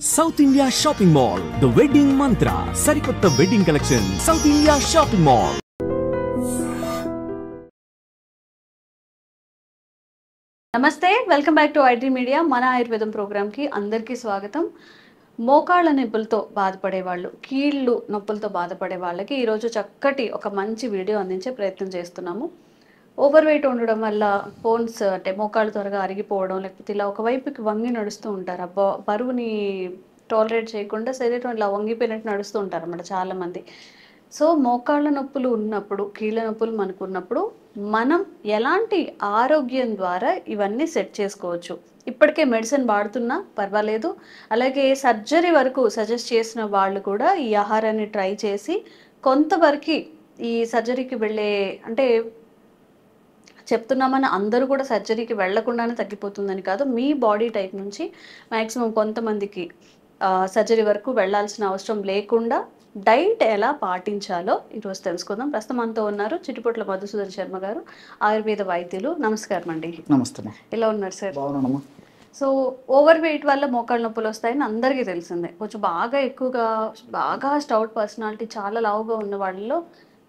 South India Shopping Mall, The Wedding Mantra, Sarikotta Wedding Collection, South India Shopping Mall. నమస్తే welcome back to IT media మన ఆయుర్వేదం ప్రోగ్రామ్కి అందరికీ స్వాగతం. మోకాళ్ళ నొప్పులతో బాధపడే వాళ్ళు, కీళ్ళు నొప్పులతో బాధపడే వాళ్ళకి ఈరోజు చక్కటి ఒక మంచి వీడియో అందించే ప్రయత్నం చేస్తున్నాము. ఓవర్ వెయిట్ ఉండడం వల్ల బోన్స్ అంటే మోకాళ్ళు త్వరగా అరిగిపోవడం, లేకపోతే ఇలా ఒకవైపుకి వంగి నడుస్తూ ఉంటారు. బరువుని టాలరేట్ చేయకుండా శరీరం ఇలా వంగిపోయినట్టు నడుస్తూ ఉంటారు అన్నమాట చాలామంది. సో మోకాళ్ళ నొప్పులు ఉన్నప్పుడు, కీళ్ళ నొప్పులు మనకు ఉన్నప్పుడు మనం ఎలాంటి ఆరోగ్యం ద్వారా ఇవన్నీ సెట్ చేసుకోవచ్చు? ఇప్పటికే మెడిసిన్ వాడుతున్నా పర్వాలేదు, అలాగే సర్జరీ వరకు సజెస్ట్ చేసిన వాళ్ళు కూడా ఈ ఆహారాన్ని ట్రై చేసి కొంతవరకు ఈ సర్జరీకి వెళ్ళే అంటే చెప్తున్నామని అందరూ కూడా సర్జరీకి వెళ్లకుండానే తగ్గిపోతుందని కాదు, మీ బాడీ టైప్ నుంచి మ్యాక్సిమం కొంతమందికి సర్జరీ వరకు వెళ్లాల్సిన అవసరం లేకుండా డైట్ ఎలా పాటించాలో ఈరోజు తెలుసుకుందాం. ప్రస్తుతం మనతో ఉన్నారు చిటిపొట్ల మధుసూదన్ శర్మ గారు, ఆయుర్వేద వైద్యులు. నమస్కారం అండి. నమస్తే. ఎలా ఉన్నారు సార్? బాగున్నానమ్మా. సో ఓవర్ వెయిట్ వల్ల మోకాళ్ళ నొప్పులు వస్తాయని అందరికీ తెలిసిందే. కొంచెం బాగా స్టౌట్ పర్సనాలిటీ, చాలా లావుగా ఉన్న వాళ్ళలో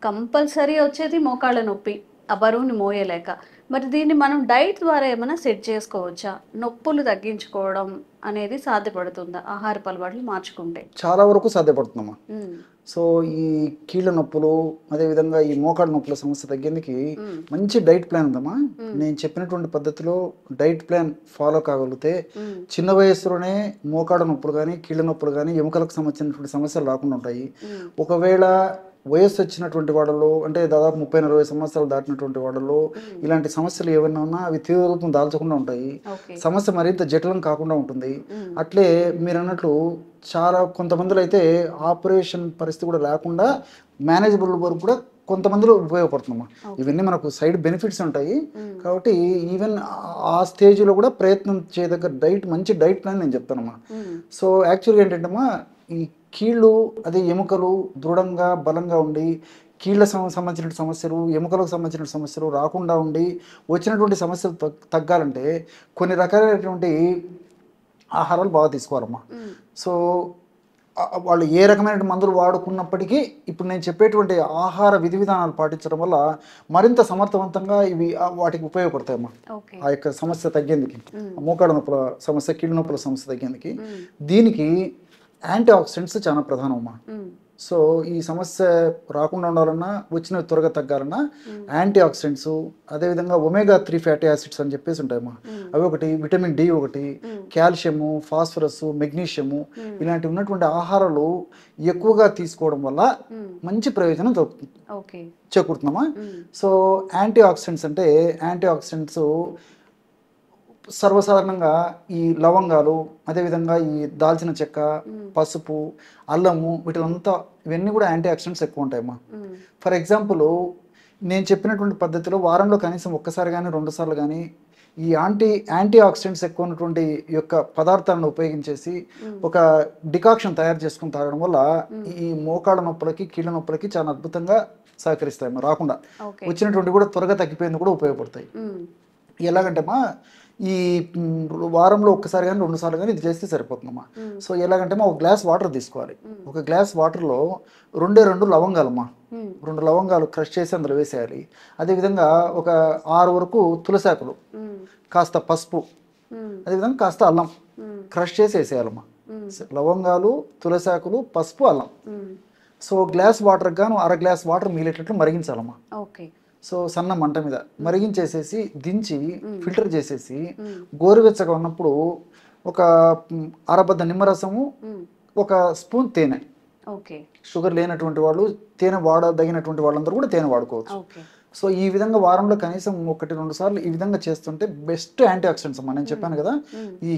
కంపల్సరీ వచ్చేది మోకాళ్ళ నొప్పి, ఆ బరువుని మోయలేక. మరి దీన్ని మనం డైట్ ద్వారా ఏమైనా సెట్ చేసుకోవచ్చా? నొప్పులు తగ్గించుకోవడం అనేది సాధ్యపడుతుందా ఆహారపు అలవాట్లు మార్చుకుంటే? చాలా వరకు సాధ్యపడుతుందమ్మా. సో ఈ కీళ్ళ నొప్పులు, అదేవిధంగా ఈ మోకాళ్ళ నొప్పుల సమస్య తగ్గేందుకు మంచి డైట్ ప్లాన్ ఉందమ్మా. నేను చెప్పినటువంటి పద్ధతిలో డైట్ ప్లాన్ ఫాలో కాగలిగితే చిన్న వయసులోనే మోకాళ్ళ నొప్పులు కానీ, కీళ్ళ నొప్పులు కానీ, ఎముకలకు సంబంధించినటువంటి సమస్యలు రాకుండా ఉంటాయి. ఒకవేళ వయస్సు వచ్చినటువంటి వాళ్ళలో, అంటే దాదాపు 30-40 సంవత్సరాలు దాటినటువంటి వాళ్ళలో ఇలాంటి సమస్యలు ఏమైనా ఉన్నా అవి తీవ్ర రూపం దాల్చకుండా ఉంటాయి. సమస్య మరింత జటిలం కాకుండా ఉంటుంది. అట్లే మీరు అన్నట్లు చాలా కొంతమందిలో అయితే ఆపరేషన్ పరిస్థితి కూడా లేకుండా మేనేజబుల్ వరకు కూడా కొంతమందిలో ఉపయోగపడుతుందమ్మా. ఇవన్నీ మనకు సైడ్ బెనిఫిట్స్ ఉంటాయి కాబట్టి ఈవెన్ ఆ స్టేజ్లో కూడా ప్రయత్నం చేయదగ్గ డైట్, మంచి డైట్ ప్లాన్ నేను చెప్తానమ్మా. సో యాక్చువల్గా ఏంటంటమ్మా, ఈ కీళ్ళు అదే ఎముకలు దృఢంగా బలంగా ఉండి, కీళ్ళ సంబంధించిన సమస్యలు, ఎముకలకు సంబంధించిన సమస్యలు రాకుండా ఉండి, వచ్చినటువంటి సమస్యలు తగ్గాలంటే కొన్ని రకాలైనటువంటి ఆహారాలు బాగా తీసుకోవాలమ్మా. సో వాళ్ళు ఏ రకమైన మందులు వాడుకున్నప్పటికీ ఇప్పుడు నేను చెప్పేటువంటి ఆహార విధి విధానాలు పాటించడం వల్ల మరింత సమర్థవంతంగా ఇవి వాటికి ఉపయోగపడతాయమ్మా. ఆ యొక్క సమస్య తగ్గేందుకు, మోకాళ్ళ నొప్పుల సమస్య, కీళ్ళ నొప్పుల సమస్య తగ్గేందుకు దీనికి యాంటీ ఆక్సిడెంట్స్ చాలా ప్రధానమ్మా. సో ఈ సమస్య రాకుండా ఉండాలన్నా, వచ్చిన త్వరగా తగ్గాలన్నా యాంటీ ఆక్సిడెంట్స్, అదేవిధంగా ఒమేగా-3 ఫ్యాటీ యాసిడ్స్ అని చెప్పేసి ఉంటాయమ్మా. అవి ఒకటి, విటమిన్ డి ఒకటి, కాల్షియము, ఫాస్ఫరస్, మెగ్నీషియము, ఇలాంటి ఉన్నటువంటి ఆహారాలు ఎక్కువగా తీసుకోవడం వల్ల మంచి ప్రయోజనం చేకూరుతుందమ్మా. సో యాంటీ ఆక్సిడెంట్స్ అంటే, యాంటీ ఆక్సిడెంట్స్ సర్వసాధారణంగా ఈ లవంగాలు, అదేవిధంగా ఈ దాల్చిన చెక్క, పసుపు, అల్లము, వీటిలంతా ఇవన్నీ కూడా యాంటీ ఆక్సిడెంట్స్ ఎక్కువ ఉంటాయమ్మా. ఫర్ ఎగ్జాంపుల్, నేను చెప్పినటువంటి పద్ధతిలో వారంలో కనీసం ఒక్కసారి కానీ 2 సార్లు కానీ ఈ యాంటీ ఆక్సిడెంట్స్ ఎక్కువ ఉన్నటువంటి యొక్క పదార్థాలను ఉపయోగించేసి ఒక డికాక్షన్ తయారు చేసుకుని తాగడం వల్ల ఈ మోకాళ్ళ నొప్పులకి, కీళ్ళ నొప్పులకి చాలా అద్భుతంగా సహకరిస్తాయమ్మా. రాకుండా వచ్చినటువంటి కూడా త్వరగా తగ్గిపోయేందుకు కూడా ఉపయోగపడతాయి. ఎలాగంటేమ్మా, ఈ వారంలో ఒక్కసారి కానీ 2 సార్లు కానీ ఇది చేస్తే సరిపోతుందమ్మా. సో ఎలాగంటే ఒక గ్లాస్ వాటర్ తీసుకోవాలి. ఒక గ్లాస్ వాటర్లో 2 లవంగాలమ్మా, 2 లవంగాలు క్రష్ చేసి అందులో వేసేయాలి. అదేవిధంగా ఒక 6 వరకు తులసాకులు, కాస్త పసుపు, అదేవిధంగా కాస్త అల్లం క్రష్ చేసి వేసేయాలమ్మా. లవంగాలు, తులసాకులు, పసుపు, అల్లం. సో గ్లాస్ వాటర్ గాను 1/2 గ్లాస్ వాటర్ మిగిలేటట్లు మరిగించాలమ్మా. సో సన్న మంట మీద మరిగించేసేసి దించి ఫిల్టర్ చేసేసి గోరువెచ్చగా ఉన్నప్పుడు ఒక అరబద్ద నిమ్మరసము, 1 స్పూన్ తేనె. షుగర్ లేనటువంటి వాళ్ళు, తేనె వాడదగినటువంటి వాళ్ళందరూ కూడా తేనె వాడుకోవచ్చు. సో ఈ విధంగా వారంలో కనీసం 1-2 సార్లు ఈ విధంగా చేస్తుంటే బెస్ట్ యాంటీ ఆక్సిడెంట్స్ అమ్మా. నేను చెప్పాను కదా, ఈ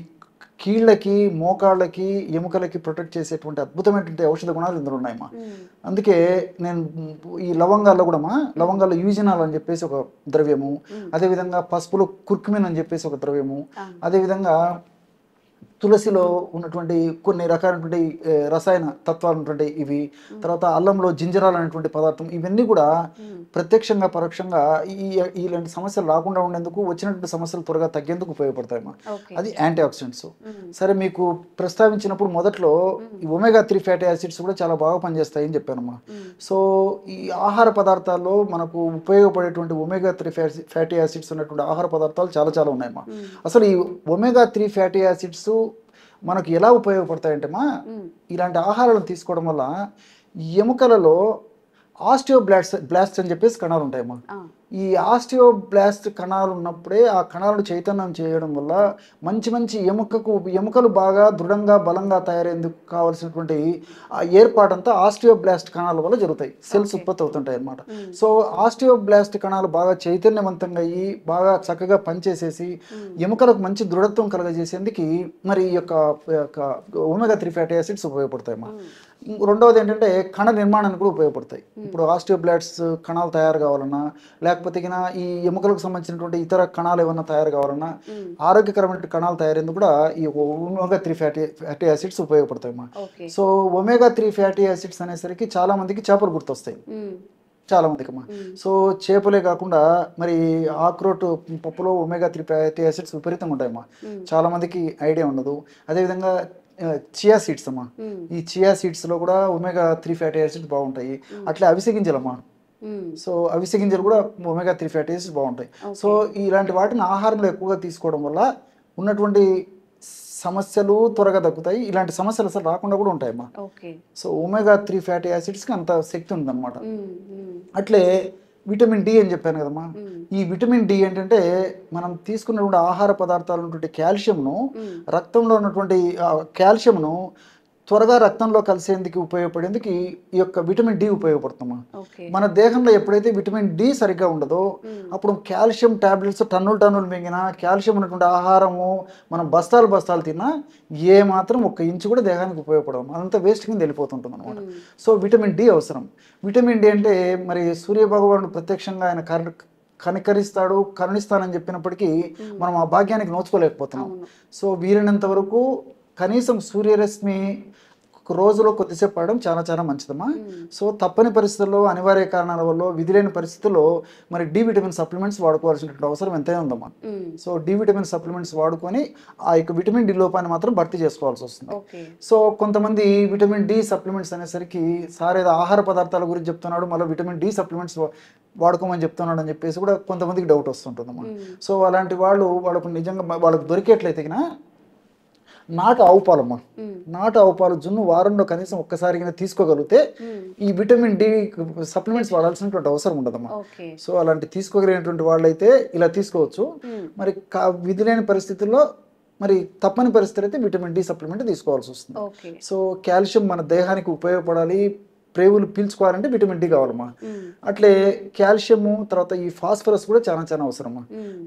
కీళ్ళకి, మోకాళ్ళకి, ఎముకలకి ప్రొటెక్ట్ చేసేటువంటి అద్భుతమైనటువంటి ఔషధ గుణాలు ఇందులో ఉన్నాయమ్మా. అందుకే నేను ఈ లవంగాల్లో కూడా లవంగాల్లో యూజినాల్ అని చెప్పేసి ఒక ద్రవ్యము, అదేవిధంగా పసుపులో కుర్కుమిన్ అని చెప్పేసి ఒక ద్రవ్యము, అదేవిధంగా తులసిలో ఉన్నటువంటి కొన్ని రకాలైనటువంటి రసాయన తత్వాలు ఉన్నటువంటి ఇవి, తర్వాత అల్లంలో జింజరాల్ అనేటువంటి పదార్థం, ఇవన్నీ కూడా ప్రత్యక్షంగా పరోక్షంగా ఇలాంటి సమస్యలు రాకుండా ఉండేందుకు, వచ్చినటువంటి సమస్యలు త్వరగా తగ్గేందుకు ఉపయోగపడతాయమ్మా. అది యాంటీ ఆక్సిడెంట్స్. సరే, మీకు ప్రస్తావించినప్పుడు మొదట్లో ఈ ఒమేగా-3 ఫ్యాటీ యాసిడ్స్ కూడా చాలా బాగా పనిచేస్తాయని చెప్పానమ్మా. సో ఈ ఆహార పదార్థాల్లో మనకు ఉపయోగపడేటువంటి ఒమేగా-3 ఫ్యాటీ యాసిడ్స్ ఉన్నటువంటి ఆహార పదార్థాలు చాలా చాలా ఉన్నాయమ్మా. అసలు ఈ ఒమేగా-3 ఫ్యాటీ యాసిడ్స్ మనకు ఎలా ఉపయోగపడతాయంటేమా, ఇలాంటి ఆహారాలను తీసుకోవడం వల్ల ఎముకలలో బ్లాస్ట్ అని చెప్పేసి కణాలు ఉంటాయమ్మా. ఈ ఆస్టియోబ్లాస్ట్ కణాలు ఉన్నప్పుడే ఆ కణాలను చైతన్యం చేయడం వల్ల మంచి మంచి ఎముకలు బాగా దృఢంగా బలంగా తయారేందుకు కావాల్సినటువంటి ఆ ఏర్పాటంతా ఆస్టియోబ్లాస్ట్ కణాల వల్ల జరుగుతాయి. సెల్స్ ఉత్పత్తి అవుతుంటాయి అన్నమాట. సో ఆస్టియోబ్లాస్ట్ కణాలు బాగా చైతన్యవంతంగా అయ్యి బాగా చక్కగా పనిచేసేసి ఎముకలకు మంచి దృఢత్వం కలగజేసేందుకు మరి ఈ యొక్క ఒమేగా-3 ఫ్యాటీ యాసిడ్స్ ఉపయోగపడతాయమ్మా. రెండవది ఏంటంటే కణ నిర్మాణానికి కూడా ఉపయోగపడతాయి. ఇప్పుడు ఆస్టియోబ్లాస్ట్ కణాలు తయారు కావాలన్నా, లేకపోతే ఈ ఎముకలకు సంబంధించినటువంటి ఇతర కణాలు ఏమన్నా తయారు కావాలన్నా, ఆరోగ్యకరమైన కణాలు తయారేందుకు కూడా ఈ ఒమేగా-3 fatty acids ఉపయోగపడతాయమ్మా. So ఒమేగా-3 fatty acids అనేసరికి చాలా మందికి చేపలు గుర్తొస్తాయి, చాలా మందికి అమ్మా. సో చేపలే కాకుండా మరి ఆక్రోట్ పప్పులో ఒమేగా-3 ఫ్యాటీ యాసిడ్స్ విపరీతంగా ఉంటాయమ్మా. చాలా మందికి ఐడియా ఉండదు. అదేవిధంగా చియా సీడ్స్ అమ్మా, ఈ చియా సీడ్స్ లో కూడా ఒమేగా-3 ఫ్యాటీ యాసిడ్స్ బాగుంటాయి. అట్లా అవిసె గింజలమ్మా, సో అవిసె గింజలు కూడా ఒమేగా-3 ఫ్యాటీ యాసిడ్స్ బాగుంటాయి. సో ఇలాంటి వాటిని ఆహారంలో ఎక్కువగా తీసుకోవడం వల్ల ఉన్నటువంటి సమస్యలు త్వరగా తగ్గుతాయి. ఇలాంటి సమస్యలు అసలు రాకుండా కూడా ఉంటాయమ్మా. సో ఒమేగా-3 ఫ్యాటీ యాసిడ్స్కి అంత శక్తి ఉందన్నమాట. అట్లే విటమిన్ డి అని చెప్పాను కదమ్మా. ఈ విటమిన్ డి ఏంటంటే మనం తీసుకున్నటువంటి ఆహార పదార్థాలు ఉన్నటువంటి కాల్షియంను, రక్తంలో ఉన్నటువంటి కాల్షియంను త్వరగా రక్తంలో కలిసేందుకు ఉపయోగపడేందుకు ఈ యొక్క విటమిన్ డి ఉపయోగపడుతుందమ్మా. మన దేహంలో ఎప్పుడైతే విటమిన్ డి సరిగ్గా ఉండదో అప్పుడు కాల్షియం టాబ్లెట్స్ టన్నులు మింగినా, కాల్షియం ఉన్నటువంటి ఆహారము మనం బస్తాలు తిన్నా ఏ మాత్రం 1 ఇంచు కూడా దేహానికి ఉపయోగపడము, అదంతా వేస్ట్ కింద వెళ్ళిపోతుంటుంది అనమాట. సో విటమిన్ డి అవసరం. విటమిన్ డి అంటే మరి సూర్య భగవానుడు ప్రత్యక్షంగా ఆయన కరుణిస్తానని చెప్పినప్పటికీ మనం ఆ భాగ్యానికి నోచుకోలేకపోతున్నాం. సో వీలైనంత వరకు కనీసం సూర్యరశ్మి రోజులో కొద్దిసేపు పడడం చాలా చాలా మంచిదమ్మా. సో తప్పని పరిస్థితుల్లో, అనివార్య కారణాల వల్ల, విధిలేని పరిస్థితుల్లో మరి డి విటమిన్ సప్లిమెంట్స్ వాడుకోవాల్సినటువంటి అవసరం ఎంతైనా ఉందమ్మా. సో డి విటమిన్ సప్లిమెంట్స్ వాడుకొని ఆ యొక్క విటమిన్ డి లోపాన్ని మాత్రం భర్తీ చేసుకోవాల్సి వస్తుంది. సో కొంతమంది విటమిన్ డి సప్లిమెంట్స్ అనేసరికి సార్ ఏదో ఆహార పదార్థాల గురించి చెప్తున్నాడు, మళ్ళీ విటమిన్ డి సప్లిమెంట్స్ వాడుకోమని చెప్తున్నాడు అని చెప్పేసి కూడా కొంతమందికి డౌట్ వస్తుంటుందమ్మా. సో అలాంటి వాళ్ళకు నిజంగా వాళ్ళకు దొరికేట్లయితే నాటు ఆవు పాలమ్మా. నాటు ఆవు పాలు జున్ను వారంలో కనీసం ఒక్కసారి తీసుకోగలిగితే ఈ విటమిన్ డి సప్లిమెంట్స్ వాడాల్సినటువంటి అవసరం ఉండదమ్మా. సో అలాంటి తీసుకోగలిగినటువంటి వాళ్ళైతే ఇలా తీసుకోవచ్చు. మరి విధి లేని పరిస్థితుల్లో, మరి తప్పని పరిస్థితులు అయితే విటమిన్ డి సప్లిమెంట్ తీసుకోవాల్సి వస్తుంది. సో కాల్షియం మన దేహానికి ఉపయోగపడాలి, ప్రేవులు పీల్చుకోవాలంటే విటమిన్ డి కావాలమ్మా. అట్లే కాల్షియము, తర్వాత ఈ ఫాస్ఫరస్ కూడా చాలా చాలా అవసరమ్మా.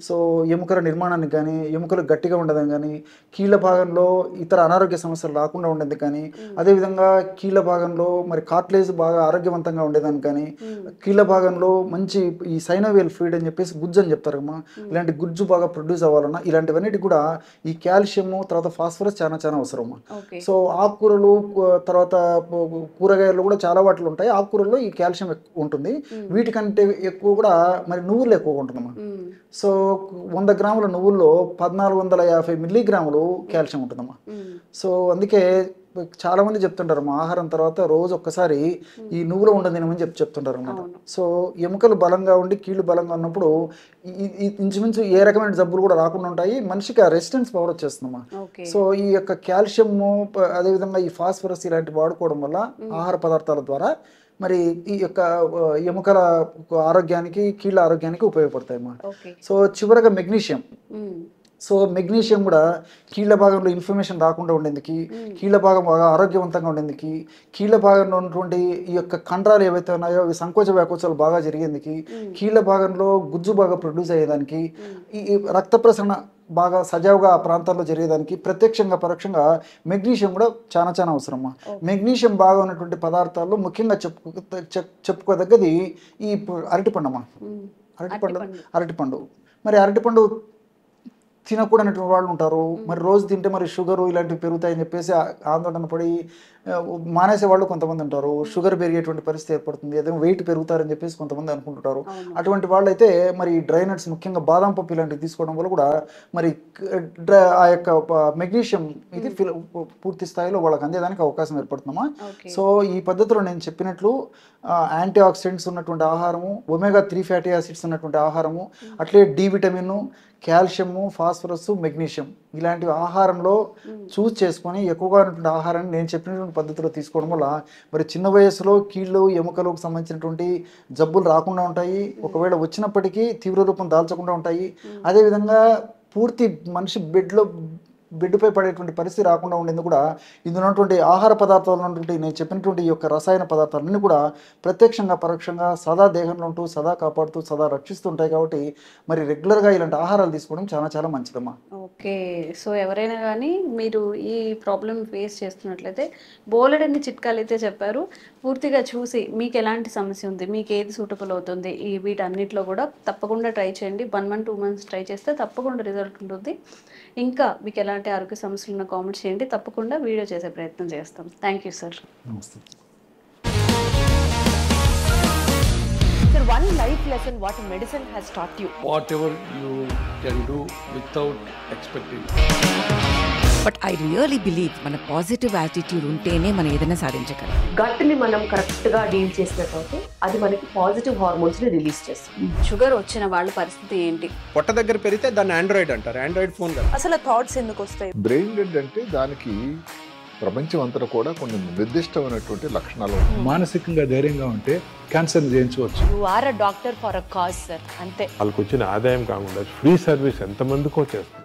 సో ఎముకల నిర్మాణానికి కానీ, ఎముకలు గట్టిగా ఉండదని కానీ, కీళ్ళ భాగంలో ఇతర అనారోగ్య సమస్యలు రాకుండా ఉండేది కానీ, అదేవిధంగా కీళ్ళ భాగంలో మరి కార్ట్లేజ్ బాగా ఆరోగ్యవంతంగా ఉండేదాన్ని కానీ, కీళ్ళ భాగంలో మంచి ఈ సైనోవియల్ ఫ్లూయిడ్ అని చెప్పేసి గుజ్జు అని చెప్తారమ్మా, ఇలాంటి గుజ్జు బాగా ప్రొడ్యూస్ అవ్వాలన్నా ఇలాంటివన్నిటి కూడా ఈ కాల్షియము తర్వాత ఫాస్ఫరస్ చాలా చాలా అవసరమ్మా. సో ఆకుకూరలు, తర్వాత కూరగాయలు కూడా చాలా వాటిలో ఉంటాయి. ఆకుకూరల్లో ఈ కాల్షియం ఎక్కువ ఉంటుంది. వీటికంటే ఎక్కువ కూడా మరి నువ్వులు ఎక్కువగా ఉంటుందమ్మా. సో 100 గ్రాముల నువ్వుల్లో 1450 మిల్లీగ్రాములు కాల్షియం ఉంటుందమ్మా. సో అందుకే చాలా మంది చెప్తుంటారు మా ఆహారం తర్వాత రోజు ఒక్కసారి ఈ నువ్వులో ఉండదు తినమని చెప్తుంటారు అన్నమాట. సో ఎముకలు బలంగా ఉండి కీళ్ళు బలంగా ఉన్నప్పుడు ఇంచుమించు ఏ రకమైన జబ్బులు కూడా రాకుండా ఉంటాయి, మనిషికి ఆ రెసిస్టెన్స్ పవర్ వచ్చేస్తుందమ్మా. సో ఈ యొక్క కాల్షియము, అదేవిధంగా ఈ ఫాస్ఫరస్ ఇలాంటివి వాడుకోవడం వల్ల ఆహార పదార్థాల ద్వారా మరి ఈ యొక్క ఎముకల ఆరోగ్యానికి, కీళ్ళ ఆరోగ్యానికి ఉపయోగపడతాయి అన్నమాట. సో చివరగా మెగ్నీషియం. సో మెగ్నీషియం కూడా కీళ్ళ భాగంలో ఇన్ఫ్లమేషన్ రాకుండా ఉండేందుకు, కీళ్ళ భాగం బాగా ఆరోగ్యవంతంగా ఉండేందుకు, కీళ్ళ భాగంలో ఉన్నటువంటి ఈ యొక్క కండరాలు ఏవైతే ఉన్నాయో అవి సంకోచ వ్యాకోచాలు బాగా జరిగేందుకు, కీళ్ళ భాగంలో గుజ్జు బాగా ప్రొడ్యూస్ అయ్యేదానికి, ఈ రక్త ప్రసరణ బాగా సజావుగా ఆ ప్రాంతాల్లో జరిగేదానికి ప్రత్యక్షంగా పరోక్షంగా మెగ్నీషియం కూడా చాలా చాలా అవసరమ్మా. మెగ్నీషియం బాగా ఉన్నటువంటి పదార్థాల్లో ముఖ్యంగా చెప్పుకోదగ్గది ఈ అరటిపండు అమ్మా. అరటిపండు మరి అరటిపండు తినకూడనటువంటి వాళ్ళు ఉంటారు. మరి రోజు తింటే మరి షుగరు ఇలాంటివి పెరుగుతాయని చెప్పేసి ఆందోళన పడి మానేసే వాళ్ళు కొంతమంది ఉంటారు. షుగర్ పెరిగేటువంటి పరిస్థితి ఏర్పడుతుంది, ఏదైనా వెయిట్ పెరుగుతారని చెప్పేసి కొంతమంది అనుకుంటుంటారు. అటువంటి వాళ్ళు అయితే మరి డ్రై నట్స్, ముఖ్యంగా బాదం పప్పు ఇలాంటివి తీసుకోవడం వల్ల కూడా మరి ఆ యొక్క మెగ్నీషియం ఇది పూర్తి స్థాయిలో వాళ్ళకి అందేదానికి అవకాశం ఏర్పడుతుందమ్మా. సో ఈ పద్ధతిలో నేను చెప్పినట్లు యాంటీ ఆక్సిడెంట్స్ ఉన్నటువంటి ఆహారము, ఒమేగా-3 ఫ్యాటీ యాసిడ్స్ ఉన్నటువంటి ఆహారము, అట్లే D vitamin, calcium, phosphorus, magnesium ఇలాంటివి ఆహారంలో చూస్ చేసుకొని ఎక్కువగా ఉన్నటువంటి ఆహారాన్ని నేను చెప్పినటువంటి పద్ధతిలో తీసుకోవడం వల్ల మరి చిన్న వయసులో కీళ్ళు ఎముకలకు సంబంధించినటువంటి జబ్బులు రాకుండా ఉంటాయి. ఒకవేళ వచ్చినప్పటికీ తీవ్ర రూపం దాల్చకుండా ఉంటాయి. అదేవిధంగా పూర్తి మనిషి బెడ్పై పడేటువంటి పరిస్థితి రాకుండా ఉండేందుకు కూడా ఇందులో ఉన్నటువంటి ఆహార పదార్థాలు ఉన్నటువంటి నేను చెప్పినటువంటి ఈ యొక్క రసాయన పదార్థాలన్నీ కూడా ప్రత్యక్షంగా పరోక్షంగా సదా దేహంలో ఉంటూ సదా కాపాడుతూ సదా రక్షిస్తూ ఉంటాయి. కాబట్టి మరి రెగ్యులర్గా ఇలాంటి ఆహారాలు తీసుకోవడం చాలా చాలా మంచిదమ్మా. ఓకే, సో ఎవరైనా కానీ మీరు ఈ ప్రాబ్లం ఫేస్ చేస్తున్నట్లయితే బోలెడన్ని చిట్కాలు అయితే చెప్పారు. పూర్తిగా చూసి మీకు ఎలాంటి సమస్య ఉంది, మీకు ఏది సూటబుల్ అవుతుంది, ఈ వీటన్నిటిలో కూడా తప్పకుండా ట్రై చేయండి. 1 month 2 months ట్రై చేస్తే తప్పకుండా రిజల్ట్ ఉంటుంది. ఇంకా మీకు ఎలాంటి ఆరోగ్య సమస్యలు ఉన్న కామెంట్ చేయండి, తప్పకుండా వీడియో చేసే ప్రయత్నం చేస్తాం. Thank you sir. నమస్తే. Sir, one life lesson what medicine has taught you. Whatever you can do without expecting. But I really believe మన పాజిటివ్ యాటిట్యూడ్ ఉంటేనే మనం ఏదైనా సాధించగలం. గట్ ని మనం కరెక్ట్ గా డీల్ చేసినట్లయితే అది మనకి పాజిటివ్ హార్మోన్స్ ని రిలీజ్ చేస్తుంది. షుగర్ వచ్చిన వాళ్ళ పరిస్థితి ఏంటి? పొట్ట దగ్గర పెరిగితే దాన్ని ఆండ్రాయిడ్ అంటారు, ఆండ్రాయిడ్ ఫోన్ కదా. అసలు థాట్స్ ఎందుకు వస్తాయి? బ్రెయిన్ డెడ్ అంటే దానికి ప్రపంచం అంతా కూడా కొన్ని నిర్దిష్టమైనటువంటి లక్షణాలు ఉంటాయి. మానసికంగా ధైర్యంగా ఉంటే క్యాన్సర్ జయించవచ్చు. You are a doctor for a cause sir, అంతే. వాళ్ళకి వచ్చిన ఆదాయం కాకుండా ఫ్రీ సర్వీస్ ఎంతమందికో చేస్తుంది.